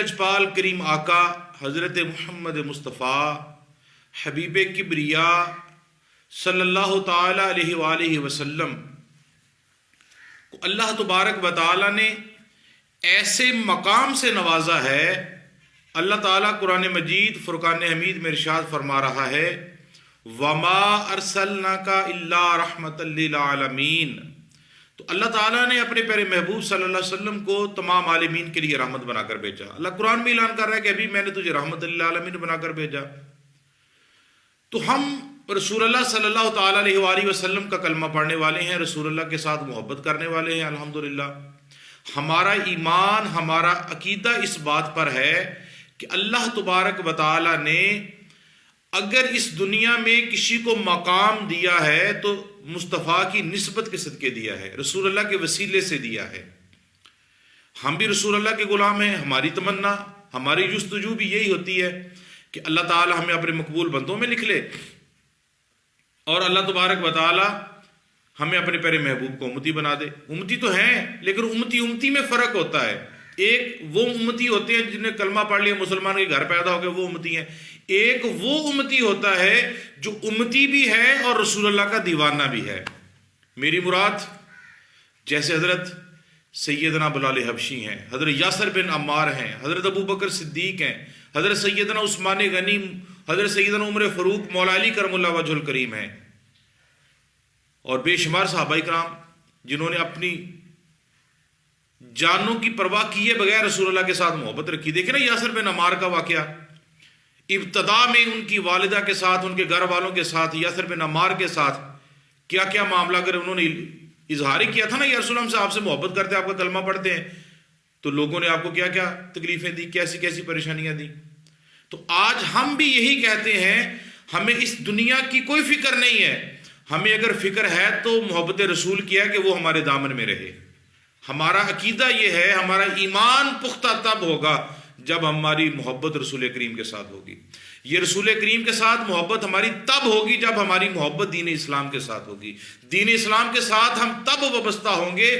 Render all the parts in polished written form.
لجپال کریم آقا حضرت محمد مصطفیٰ حبیب کبریا صلی اللہ تعالی علیہ وآلہ وسلم کو اللہ تبارک و تعالی نے ایسے مقام سے نوازا ہے. اللہ تعالیٰ قرآن مجید فرقان حمید میں ارشاد فرما رہا ہے وَمَا أَرْسَلْنَاكَ إِلَّا رَحْمَةً لِّلْعَالَمِينَ. تو اللہ تعالیٰ نے اپنے پیارے محبوب صلی اللہ علیہ وسلم کو تمام عالمین کے لیے رحمت بنا کر بھیجا. اللہ قرآن میں اعلان کر رہا ہے کہ ابھی میں نے تجھے رحمت للعالمین بنا کر بھیجا. تو ہم رسول اللہ صلی اللہ تعالیٰ علیہ وآلہ وسلم کا کلمہ پڑھنے والے ہیں, رسول اللہ کے ساتھ محبت کرنے والے ہیں. الحمدللہ ہمارا ایمان, ہمارا عقیدہ اس بات پر ہے کہ اللہ تبارک و تعالیٰ نے اگر اس دنیا میں کسی کو مقام دیا ہے تو مصطفیٰ کی نسبت کے صدقے دیا ہے, رسول اللہ کے وسیلے سے دیا ہے. ہم بھی رسول اللہ کے غلام ہیں. ہماری تمنا, ہماری جستجو بھی یہی ہوتی ہے کہ اللہ تعالیٰ ہمیں اپنے مقبول بندوں میں لکھ لے اور اللہ تبارک و تعالیٰ ہمیں اپنے پیارے محبوب کو امتی بنا دے. امتی تو ہیں لیکن امتی میں فرق ہوتا ہے. ایک وہ امتی ہوتے ہیں جنہوں نے کلمہ پڑھ لیا, مسلمان کے گھر پیدا ہو گئے, وہ امتی ہیں. ایک وہ امتی ہوتا ہے جو امتی بھی ہے اور رسول اللہ کا دیوانہ بھی ہے. میری مراد جیسے حضرت سیدنا بلال حبشی ہیں, حضرت یاسر بن عمار ہیں, حضرت ابو بکر صدیق ہیں, حضرت سیدنا عثمان غنی, حضرت سیدنا عمر فاروق, مولا علی کرم اللہ وجہ الکریم ہیں, اور بے شمار صحابہ کرام جنہوں نے اپنی جانوں کی پرواہ کیے بغیر رسول اللہ کے ساتھ محبت رکھی. دیکھیں نا یاسر بن عمار کا واقعہ, ابتدا میں ان کی والدہ کے ساتھ, ان کے گھر والوں کے ساتھ, یاسر بن عمار کے ساتھ کیا کیا معاملہ اگر انہوں نے اظہار ہی کیا تھا نا, یا رسول اللہ سے آپ سے محبت کرتے ہیں, آپ کا کلمہ پڑھتے ہیں, تو لوگوں نے آپ کو کیا کیا تکلیفیں دی, کیسی کیسی پریشانیاں دی. تو آج ہم بھی یہی کہتے ہیں ہمیں اس دنیا کی کوئی فکر نہیں ہے. ہمیں اگر فکر ہے تو محبت رسول کیا کہ وہ ہمارے دامن میں رہے. ہمارا عقیدہ یہ ہے, ہمارا ایمان پختہ تب ہوگا جب ہماری محبت رسول کریم کے ساتھ ہوگی. یہ رسول کریم کے ساتھ محبت ہماری تب ہوگی جب ہماری محبت دین اسلام کے ساتھ ہوگی. دین اسلام کے ساتھ ہم تب وابستہ ہوں گے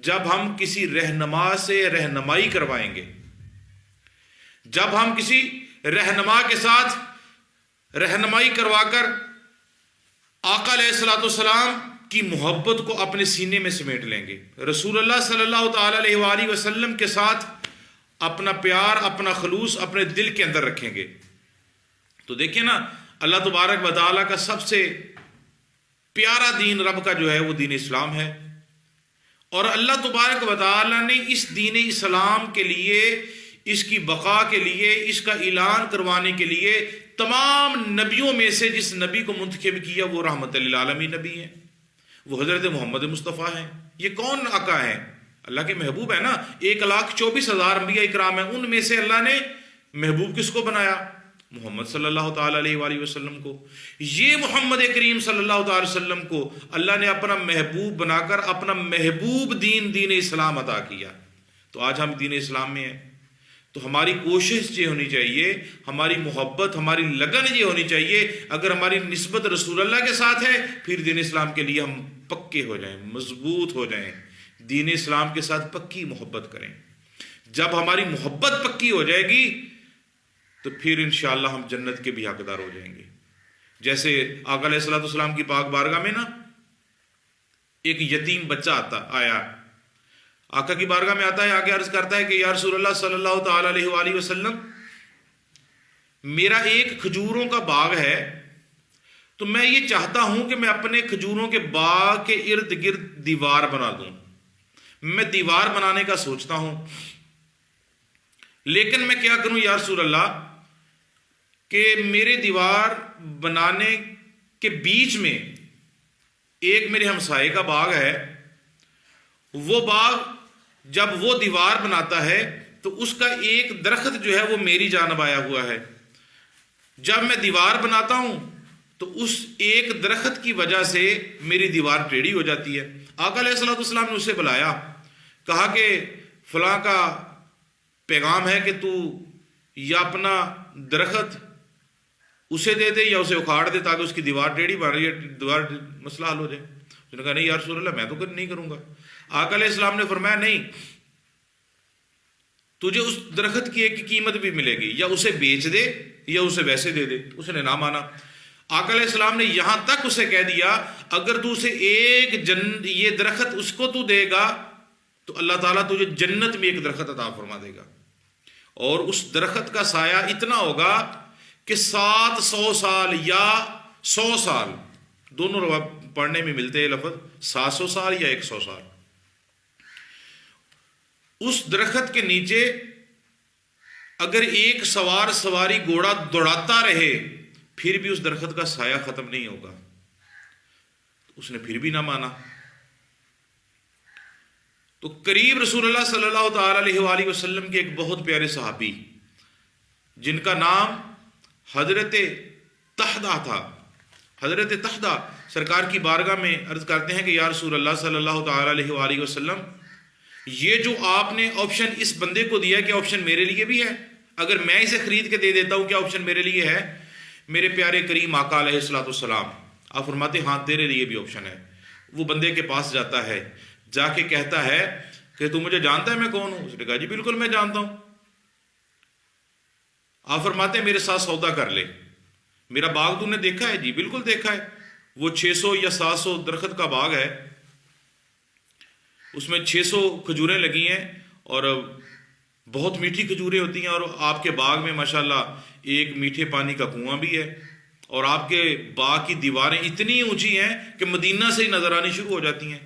جب ہم کسی رہنما سے رہنمائی کروائیں گے, جب ہم کسی رہنما کے ساتھ رہنمائی کروا کر آقا علیہ الصلوۃ والسلام کی محبت کو اپنے سینے میں سمیٹ لیں گے, رسول اللہ صلی اللہ تعالی علیہ وآلہ وسلم کے ساتھ اپنا پیار, اپنا خلوص اپنے دل کے اندر رکھیں گے. تو دیکھیں نا, اللہ تبارک و تعالیٰ کا سب سے پیارا دین رب کا جو ہے وہ دین اسلام ہے, اور اللہ تبارک و تعالیٰ نے اس دین اسلام کے لیے, اس کی بقا کے لیے, اس کا اعلان کروانے کے لیے تمام نبیوں میں سے جس نبی کو منتخب کیا وہ رحمت للعالمین نبی ہیں, وہ حضرت محمد مصطفیٰ ہیں. یہ کون آقا ہیں؟ اللہ کے محبوب ہیں نا. 1,24,000 انبیاء اکرام ہیں, ان میں سے اللہ نے محبوب کس کو بنایا؟ محمد صلی اللہ تعالیٰ علیہ وآلہ وسلم کو. یہ محمد کریم صلی اللہ تعالیٰ وسلم کو اللہ نے اپنا محبوب بنا کر اپنا محبوب دین اسلام عطا کیا. تو آج ہم دین اسلام میں ہیں, تو ہماری کوشش یہ ہونی چاہیے, ہماری محبت, ہماری لگن یہ ہونی چاہیے, اگر ہماری نسبت رسول اللہ کے ساتھ ہے پھر دین اسلام کے لیے ہم پکے ہو جائیں, مضبوط ہو جائیں, دین اسلام کے ساتھ پکی محبت کریں. جب ہماری محبت پکی ہو جائے گی تو پھر انشاءاللہ ہم جنت کے بھی حقدار ہو جائیں گے. جیسے آقا علیہ الصلوۃ والسلام کی پاک بارگاہ میں نا ایک یتیم بچہ آیا, آقا کی بارگاہ میں آتا ہے, آگے عرض کرتا ہے کہ یا رسول اللہ صلی اللہ تعالی علیہ وآلہ وسلم, میرا ایک کھجوروں کا باغ ہے, تو میں یہ چاہتا ہوں کہ میں اپنے کھجوروں کے باغ کے ارد گرد دیوار بنا دوں. میں دیوار بنانے کا سوچتا ہوں, لیکن میں کیا کروں یا رسول اللہ کہ میرے دیوار بنانے کے بیچ میں ایک میرے ہمسائے کا باغ ہے, وہ باغ جب وہ دیوار بناتا ہے تو اس کا ایک درخت جو ہے وہ میری جانب آیا ہوا ہے. جب میں دیوار بناتا ہوں تو اس ایک درخت کی وجہ سے میری دیوار ٹیڑھی ہو جاتی ہے. آقا علیہ الصلوۃ والسلام نے اسے بلایا, کہا کہ فلاں کا پیغام ہے کہ تو یا اپنا درخت اسے دے دے یا اسے اکھاڑ دے تاکہ اس کی دیوار ٹیڑھی بن رہی ہے, دیوار مسئلہ حل ہو جائے. اس نے کہا نہیں یا رسول اللہ میں تو نہیں کروں گا. آقا علیہ السلام نے فرمایا نہیں, تجھے اس درخت کی ایک قیمت بھی ملے گی، یا اسے بیچ دے یا اسے ویسے دے دے۔ اس نے نہ مانا۔ آقا علیہ السلام نے یہاں تک اسے کہہ دیا اگر تو اسے یہ درخت اس کو تو دے گا تو اللہ تعالیٰ تجھے جنت میں ایک درخت عطا فرما دے گا، اور اس درخت کا سایہ اتنا ہوگا کہ 700 سال یا 100 سال، دونوں پڑھنے میں ملتے ہیں لفظ، 700 سال یا 100 سال، اس درخت کے نیچے اگر ایک سواری گھوڑا دوڑاتا رہے پھر بھی اس درخت کا سایہ ختم نہیں ہوگا۔ اس نے پھر بھی نہ مانا۔ تو قریب رسول اللہ صلی اللہ تعالی علیہ وآلہ وسلم کے ایک بہت پیارے صحابی جن کا نام حضرت تحدہ تھا، حضرت تحدہ سرکار کی بارگاہ میں عرض کرتے ہیں کہ یا رسول اللہ صلی اللہ تعالی علیہ وآلہ وسلم، یہ جو آپ نے آپشن اس بندے کو دیا کہ آپشن میرے لیے بھی ہے، اگر میں اسے خرید کے دے دیتا ہوں کیا آپشن میرے لیے ہے؟ میرے پیارے کریم آقا علیہ السلام آپ فرماتے ہاں تیرے لیے بھی آپشن ہے۔ وہ بندے کے پاس جاتا ہے، جا کے کہتا ہے کہ تو مجھے جانتا ہے میں کون ہوں؟ اس نے کہا جی بالکل میں جانتا ہوں۔ آپ فرماتے ہیں میرے ساتھ سودا کر لے، میرا باغ تو نے دیکھا ہے؟ جی بالکل دیکھا ہے، وہ 600 یا 700 درخت کا باغ ہے، اس میں 600 کھجوریں لگی ہیں اور بہت میٹھی کھجوریں ہوتی ہیں، اور آپ کے باغ میں ماشاءاللہ ایک میٹھے پانی کا کنواں بھی ہے، اور آپ کے باغ کی دیواریں اتنی اونچی ہیں کہ مدینہ سے ہی نظر آنی شروع ہو جاتی ہیں۔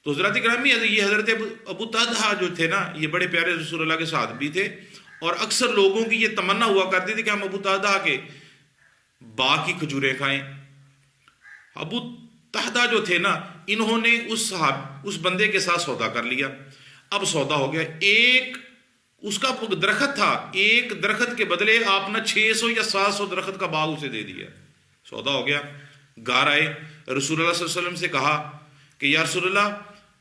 تو حضرات گرامی، یہ حضرت ابو طلحہ جو تھے نا، یہ بڑے پیارے رسول اللہ کے ساتھ بھی تھے، اور اکثر لوگوں کی یہ تمنا ہوا کرتی تھی کہ ہم ابو طلحہ کے باغ کی کھجوریں کھائیں۔ ابو طلحہ جو تھے نا، انہوں نے اس بندے کے ساتھ سودا کر لیا۔ اب سودا ہو گیا، ایک اس کا درخت تھا، ایک درخت کے بدلے آپ نے 600 یا 700 درخت کا باغ اسے دے دیا۔ سودا ہو گیا، گھر آئے، رسول اللہ صلی اللہ علیہ وسلم سے کہا کہ یا رسول اللہ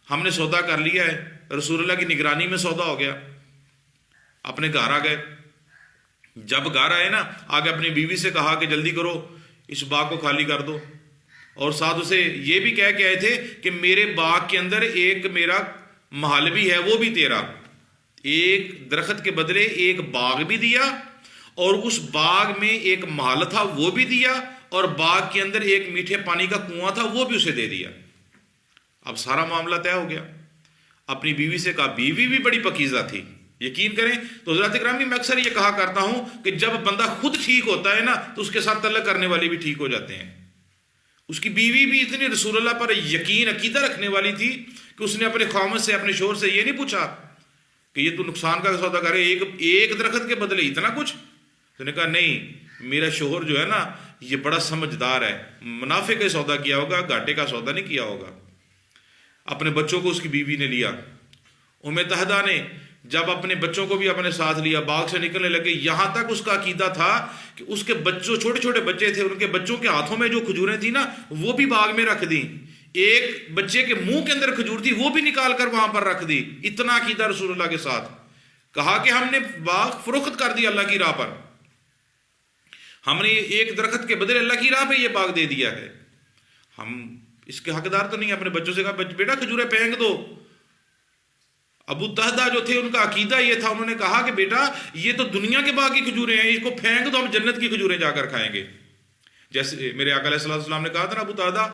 ہم نے سودا کر لیا ہے۔ رسول اللہ کی نگرانی میں سودا ہو گیا۔ اپنے گھر آ گئے، جب گھر آئے نا، آگے اپنی بیوی سے کہا کہ جلدی کرو اس باغ کو خالی کر دو، اور ساتھ اسے یہ بھی کہہ کے آئے تھے کہ میرے باغ کے اندر ایک میرا محل بھی ہے، وہ بھی تیرا۔ ایک درخت کے بدلے ایک باغ بھی دیا، اور اس باغ میں ایک محل تھا وہ بھی دیا، اور باغ کے اندر ایک میٹھے پانی کا کنواں تھا وہ بھی اسے دے دیا۔ اب سارا معاملہ طے ہو گیا۔ اپنی بیوی سے کہا، بیوی بھی بڑی پکیزہ تھی، یقین کریں تو حضرات اکرامی میں اکثر یہ کہا کرتا ہوں کہ جب بندہ خود ٹھیک ہوتا ہے نا تو اس کے ساتھ تعلق کرنے والے بھی ٹھیک ہو جاتے ہیں۔ اس کی بیوی بھی اتنی رسول اللہ پر یقین عقیدہ رکھنے والی تھی کہ اس نے اپنے خامد سے، اپنے شوہر سے یہ نہیں پوچھا کہ یہ تو نقصان کا سودا کرے، ایک درخت کے بدلے اتنا کچھ؟ تو نے کہا نہیں، میرا شوہر جو ہے نا یہ بڑا سمجھدار ہے، منافع کا سودا کیا ہوگا، گھاٹے کا سودا نہیں کیا ہوگا۔ اپنے بچوں کو اس کی بیوی نے لیا۔ ام طلحہ نے جب اپنے بچوں کو بھی اپنے ساتھ لیا، باغ سے نکلنے لگے، یہاں تک اس کا عقیدہ تھا کہ اس کے بچوں، چھوٹے چھوٹے بچے تھے، ان کے بچوں کے ہاتھوں میں جو کھجوریں تھیں نا وہ بھی باغ میں رکھ دیں، ایک بچے کے منہ کے اندر کھجور تھی وہ بھی نکال کر وہاں پر رکھ دی۔ اتنا عقیدہ رسول اللہ کے ساتھ، کہا کہ ہم نے باغ فروخت کر دیا اللہ کی راہ پر، ہم نے ایک درخت کے بدلے اللہ کی راہ پہ یہ باغ دے دیا ہے، ہم اس کے حقدار تو نہیں۔ اپنے بچوں سے کہا بیٹا کھجوریں پھینک دو۔ ابو طلحہ جو تھے ان کا عقیدہ یہ تھا، انہوں نے کہا کہ بیٹا یہ تو دنیا کے باغ کی کھجوریں ہیں، اس کو پھینک دو، ہم جنت کی کھجوریں جا کر کھائیں گے۔ جیسے میرے آقا علیہ السلام نے کہا تھا نا ابو طلحہ